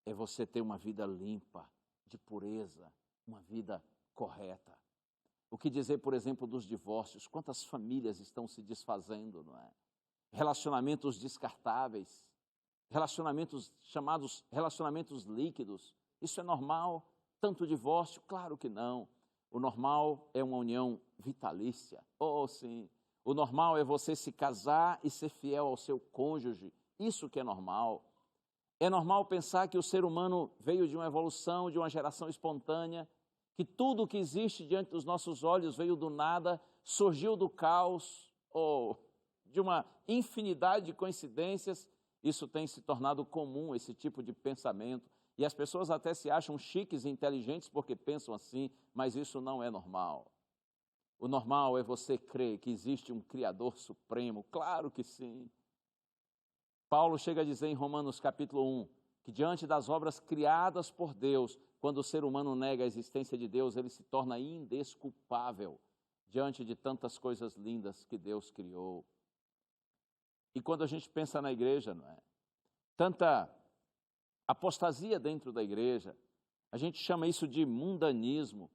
é você ter uma vida limpa, de pureza, uma vida correta. O que dizer, por exemplo, dos divórcios? Quantas famílias estão se desfazendo, não é? Relacionamentos descartáveis, relacionamentos chamados relacionamentos líquidos. Isso é normal? Tanto divórcio? Claro que não. O normal é uma união vitalícia. Oh, sim. O normal é você se casar e ser fiel ao seu cônjuge. Isso que é normal. É normal pensar que o ser humano veio de uma evolução, de uma geração espontânea, que tudo o que existe diante dos nossos olhos veio do nada, surgiu do caos, ou de uma infinidade de coincidências. Isso tem se tornado comum, esse tipo de pensamento. E as pessoas até se acham chiques e inteligentes porque pensam assim, mas isso não é normal. O normal é você crer que existe um Criador Supremo, claro que sim. Paulo chega a dizer em Romanos capítulo 1, que diante das obras criadas por Deus, quando o ser humano nega a existência de Deus, ele se torna indesculpável diante de tantas coisas lindas que Deus criou. E quando a gente pensa na igreja, não é? Tanta apostasia dentro da igreja, a gente chama isso de mundanismo.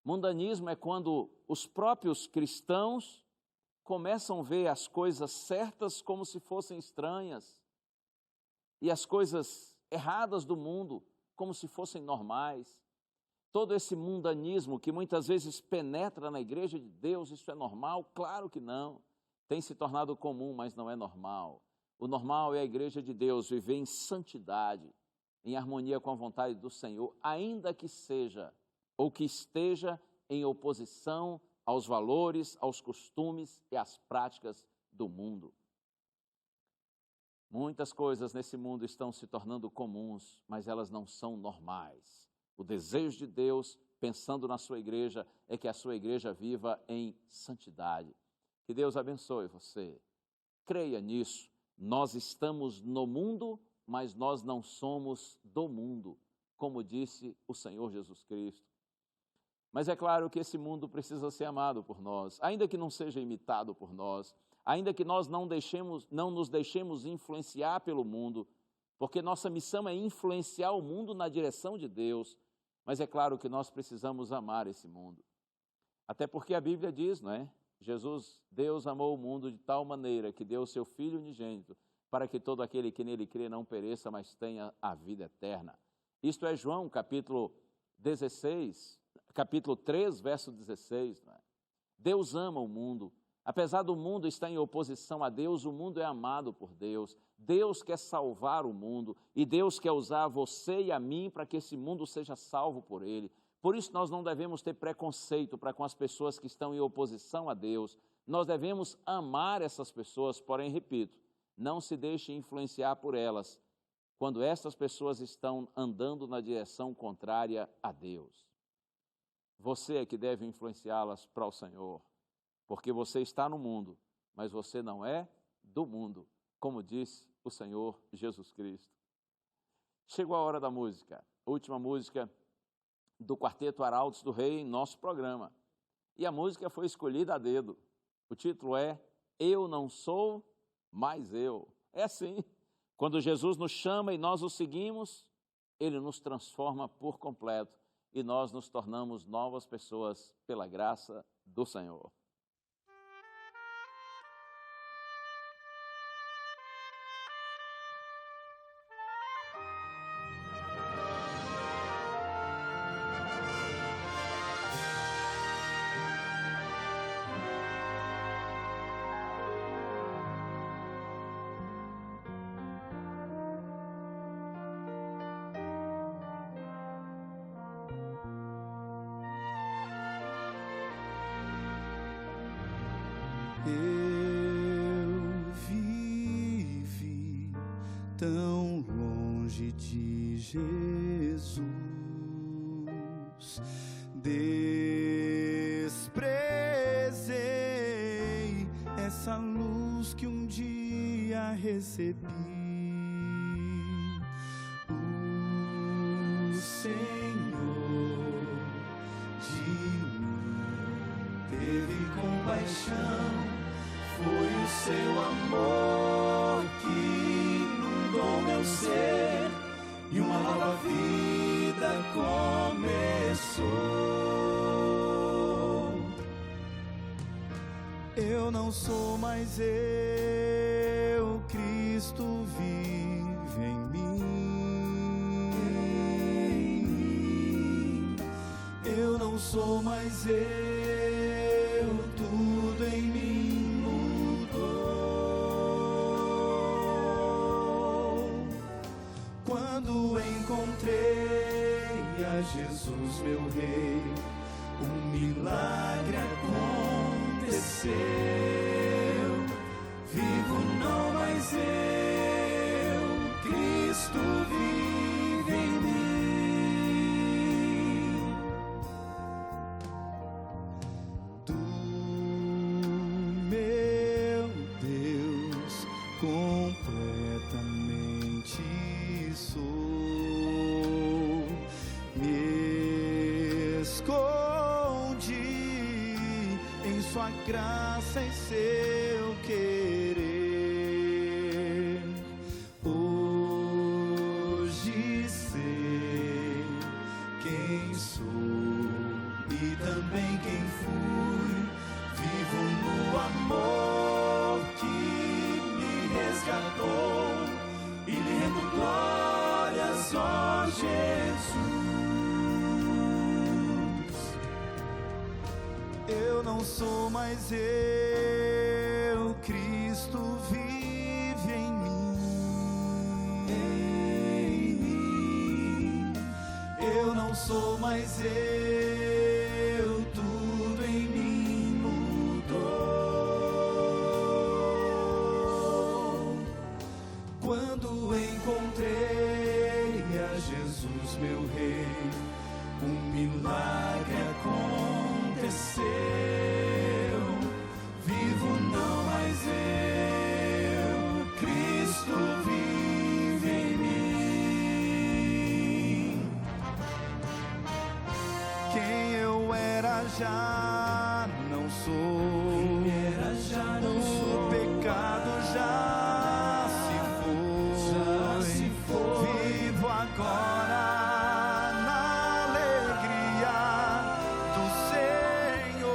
Mundanismo é quando os próprios cristãos começam a ver as coisas certas como se fossem estranhas e as coisas erradas do mundo como se fossem normais. Todo esse mundanismo que muitas vezes penetra na igreja de Deus, isso é normal? Claro que não. Tem se tornado comum, mas não é normal. O normal é a igreja de Deus viver em santidade, em harmonia com a vontade do Senhor, ainda que seja ou que esteja em oposição aos valores, aos costumes e às práticas do mundo. Muitas coisas nesse mundo estão se tornando comuns, mas elas não são normais. O desejo de Deus, pensando na sua igreja, é que a sua igreja viva em santidade. Que Deus abençoe você. Creia nisso. Nós estamos no mundo, mas nós não somos do mundo, como disse o Senhor Jesus Cristo. Mas é claro que esse mundo precisa ser amado por nós, ainda que não seja imitado por nós, ainda que nós não nos deixemos influenciar pelo mundo, porque nossa missão é influenciar o mundo na direção de Deus, mas é claro que nós precisamos amar esse mundo. Até porque a Bíblia diz, não é? Deus amou o mundo de tal maneira que deu o seu Filho unigênito, para que todo aquele que nele crê não pereça, mas tenha a vida eterna. Isto é João, capítulo 3, verso 16. Não é? Deus ama o mundo. Apesar do mundo estar em oposição a Deus, o mundo é amado por Deus. Deus quer salvar o mundo e Deus quer usar você e a mim para que esse mundo seja salvo por Ele. Por isso nós não devemos ter preconceito para com as pessoas que estão em oposição a Deus. Nós devemos amar essas pessoas, porém, repito, não se deixe influenciar por elas, quando estas pessoas estão andando na direção contrária a Deus. Você é que deve influenciá-las para o Senhor, porque você está no mundo, mas você não é do mundo, como disse o Senhor Jesus Cristo. Chegou a hora da música, última música do Quarteto Arautos do Rei em nosso programa. E a música foi escolhida a dedo. O título é Eu Não Sou Mais Eu. É assim, quando Jesus nos chama e nós o seguimos, Ele nos transforma por completo e nós nos tornamos novas pessoas pela graça do Senhor. Eu vivi tão longe de Jesus, desprezei essa luz que um dia recebi. O Senhor de mim teve compaixão. Foi o seu amor que inundou meu ser e uma nova vida começou. Eu não sou mais eu, Cristo vive em mim. Eu não sou mais eu, tudo em mim. Quando encontrei a Jesus, meu Rei, um milagre aconteceu. Vivo não mais eu, Cristo vive em mim. Do meu Deus completamente sou, me escondi em sua graça e seu querer. Hoje sei quem sou e também quem fui. Vivo no amor que me resgatou e lhe rendo glórias, ó Jesus. Eu não sou mais eu, Cristo vive em mim. Eu não sou mais eu, tudo em mim mudou. Quando encontrei a Jesus, meu Rei, um milagre aconteceu. Vivo não mais eu, Cristo vive em mim. Quem eu era já não sou. O pecado já se foi. Vivo agora na alegria do Senhor.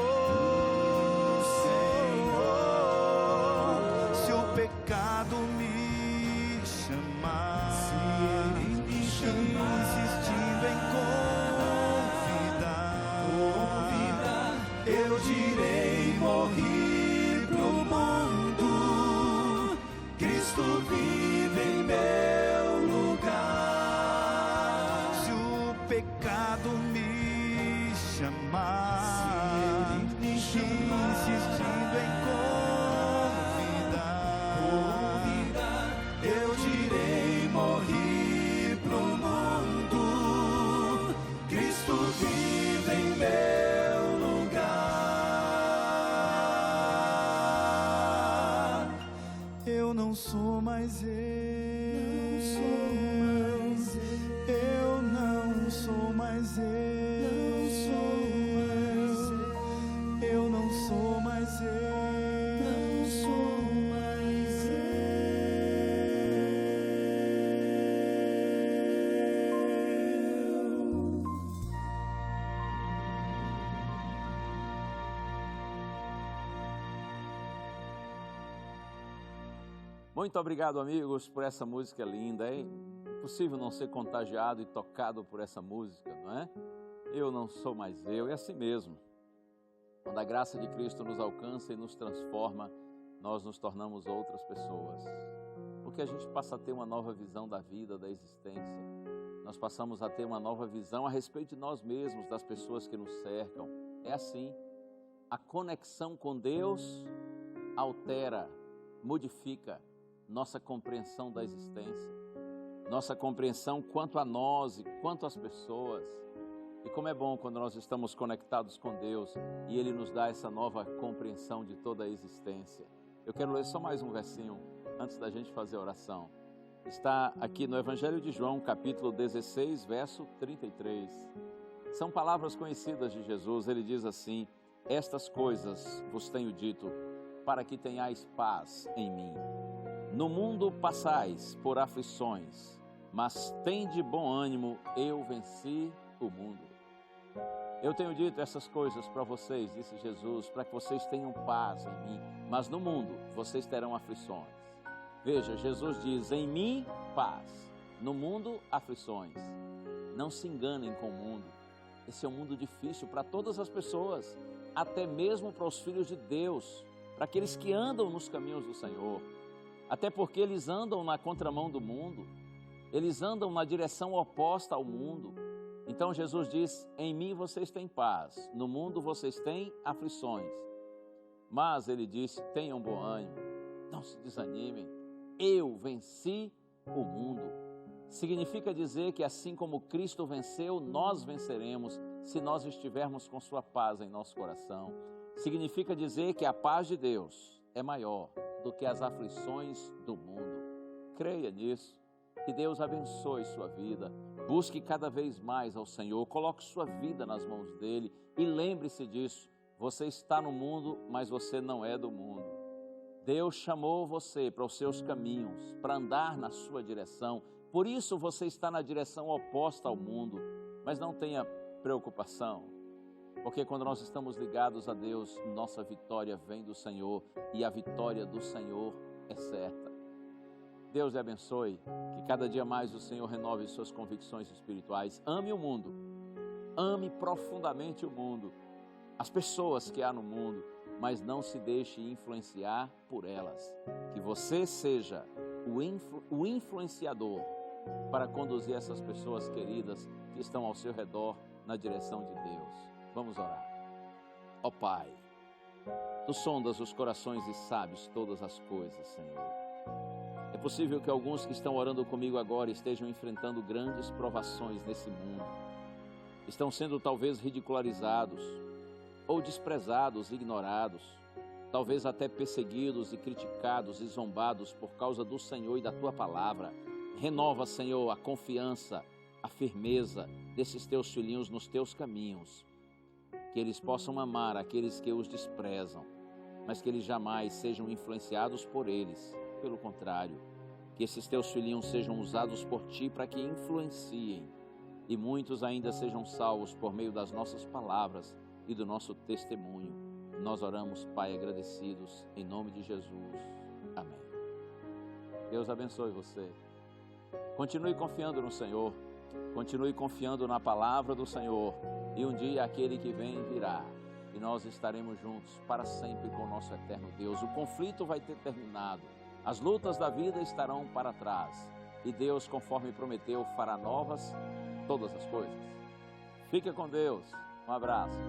Se o pecado me chamar, insistindo em convidar, eu direi: morri pro mundo, Cristo vive em meu lugar. Se o pecado me chamar, insistindo em convidar, eu direi: morri sou mais eu, eu não sou mais eu, eu não sou mais eu. Muito obrigado, amigos, por essa música linda. É impossível não ser contagiado e tocado por essa música, não é? Eu não sou mais eu, é assim mesmo. Quando a graça de Cristo nos alcança e nos transforma, nós nos tornamos outras pessoas. Porque a gente passa a ter uma nova visão da vida, da existência. Nós passamos a ter uma nova visão a respeito de nós mesmos, das pessoas que nos cercam. É assim. A conexão com Deus altera, modifica nossa compreensão da existência, nossa compreensão quanto a nós e quanto às pessoas. E como é bom quando nós estamos conectados com Deus e Ele nos dá essa nova compreensão de toda a existência. Eu quero ler só mais um versinho antes da gente fazer a oração. Está aqui no Evangelho de João, capítulo 16, verso 33. São palavras conhecidas de Jesus. Ele diz assim: estas coisas vos tenho dito, para que tenhais paz em mim. No mundo passais por aflições, mas tende bom ânimo, eu venci o mundo. Eu tenho dito essas coisas para vocês, disse Jesus, para que vocês tenham paz em mim, mas no mundo vocês terão aflições. Veja, Jesus diz, em mim, paz, no mundo, aflições. Não se enganem com o mundo. Esse é um mundo difícil para todas as pessoas, até mesmo para os filhos de Deus, para aqueles que andam nos caminhos do Senhor. Até porque eles andam na contramão do mundo, eles andam na direção oposta ao mundo. Então Jesus diz, em mim vocês têm paz, no mundo vocês têm aflições. Mas ele disse, tenham bom ânimo, não se desanimem, eu venci o mundo. Significa dizer que assim como Cristo venceu, nós venceremos se nós estivermos com sua paz em nosso coração. Significa dizer que a paz de Deus é maior do que as aflições do mundo. Creia nisso, que Deus abençoe sua vida, busque cada vez mais ao Senhor, coloque sua vida nas mãos dEle e lembre-se disso, você está no mundo, mas você não é do mundo. Deus chamou você para os seus caminhos, para andar na sua direção, por isso você está na direção oposta ao mundo, mas não tenha preocupação, porque quando nós estamos ligados a Deus, nossa vitória vem do Senhor e a vitória do Senhor é certa. Deus lhe abençoe, que cada dia mais o Senhor renove suas convicções espirituais. Ame o mundo, ame profundamente o mundo, as pessoas que há no mundo, mas não se deixe influenciar por elas. Que você seja o influenciador para conduzir essas pessoas queridas que estão ao seu redor na direção de Deus. Vamos orar. Ó Pai, Tu sondas os corações e sabes todas as coisas, Senhor. É possível que alguns que estão orando comigo agora estejam enfrentando grandes provações nesse mundo. Estão sendo talvez ridicularizados, ou desprezados, ignorados, talvez até perseguidos e criticados e zombados por causa do Senhor e da Tua palavra. Renova, Senhor, a confiança, a firmeza desses Teus filhinhos nos Teus caminhos. Que eles possam amar aqueles que os desprezam, mas que eles jamais sejam influenciados por eles. Pelo contrário, que esses Teus filhinhos sejam usados por Ti para que influenciem e muitos ainda sejam salvos por meio das nossas palavras e do nosso testemunho. Nós oramos, Pai, agradecidos, em nome de Jesus. Amém. Deus abençoe você. Continue confiando no Senhor, continue confiando na palavra do Senhor, e um dia aquele que vem virá, e nós estaremos juntos para sempre com o nosso eterno Deus. O conflito vai ter terminado, as lutas da vida estarão para trás, e Deus, conforme prometeu, fará novas todas as coisas. Fique com Deus, um abraço.